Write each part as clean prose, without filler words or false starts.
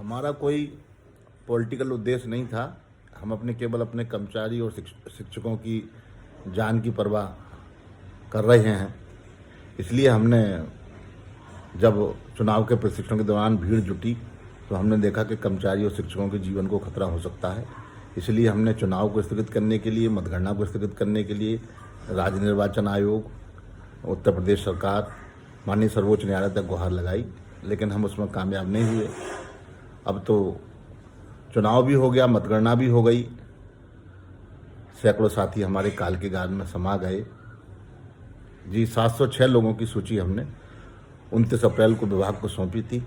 हमारा कोई पॉलिटिकल उद्देश्य नहीं था। हम केवल अपने कर्मचारी और शिक्षकों की जान की परवाह कर रहे हैं। इसलिए हमने जब चुनाव के प्रशिक्षण के दौरान भीड़ जुटी तो हमने देखा कि कर्मचारी और शिक्षकों के जीवन को खतरा हो सकता है। इसलिए हमने चुनाव को स्थगित करने के लिए, मतगणना को स्थगित करने के लिए राज्य निर्वाचन आयोग, उत्तर प्रदेश सरकार, माननीय सर्वोच्च न्यायालय तक गुहार लगाई, लेकिन हम उसमें कामयाब नहीं हुए। अब तो चुनाव भी हो गया, मतगणना भी हो गई, सैकड़ों साथी हमारे काल के गार में समा गए। जी, 706 लोगों की सूची हमने 29 अप्रैल को विभाग को सौंपी थी।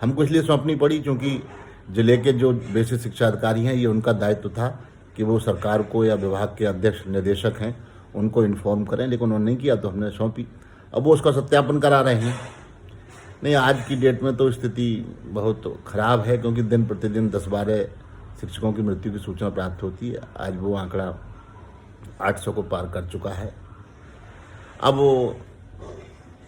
हमको इसलिए सौंपनी पड़ी क्योंकि जिले के जो बेसिक शिक्षा अधिकारी हैं, ये उनका दायित्व था कि वो सरकार को या विभाग के अध्यक्ष निदेशक हैं उनको इन्फॉर्म करें, लेकिन उन्होंने नहीं किया तो हमने सौंपी। अब वो उसका सत्यापन करा रहे हैं। नहीं, आज की डेट में तो स्थिति बहुत ख़राब है, क्योंकि दिन प्रतिदिन 10-12 शिक्षकों की मृत्यु की सूचना प्राप्त होती है। आज वो आंकड़ा 800 को पार कर चुका है। अब वो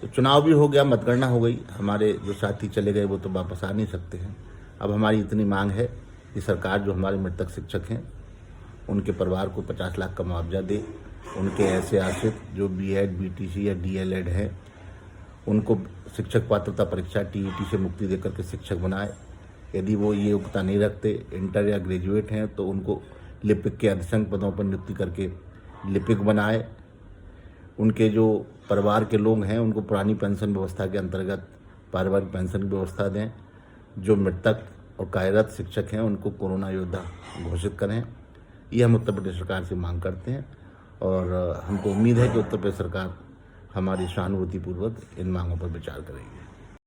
चुनाव भी हो गया, मतगणना हो गई, हमारे जो साथी चले गए वो तो वापस आ नहीं सकते हैं। अब हमारी इतनी मांग है कि सरकार जो हमारे मृतक शिक्षक हैं उनके परिवार को 50 लाख का मुआवजा दे। उनके ऐसे आश्रित जो बीएड, बीटीसी या डीएलएड हैं उनको शिक्षक पात्रता परीक्षा टीईटी से मुक्ति देकर के शिक्षक बनाए। यदि वो ये योग्यता नहीं रखते, इंटर या ग्रेजुएट हैं, तो उनको लिपिक के अधिशंक पदों पर नियुक्ति करके लिपिक बनाए। उनके जो परिवार के लोग हैं उनको पुरानी पेंशन व्यवस्था के अंतर्गत पारिवारिक पेंशन की व्यवस्था दें। जो मृतक और कार्यरत शिक्षक हैं उनको कोरोना योद्धा घोषित करें। ये हम उत्तर प्रदेश सरकार से मांग करते हैं और हमको उम्मीद है कि उत्तर प्रदेश सरकार हमारी सहानुभूतिपूर्वक इन मांगों पर विचार करेगी।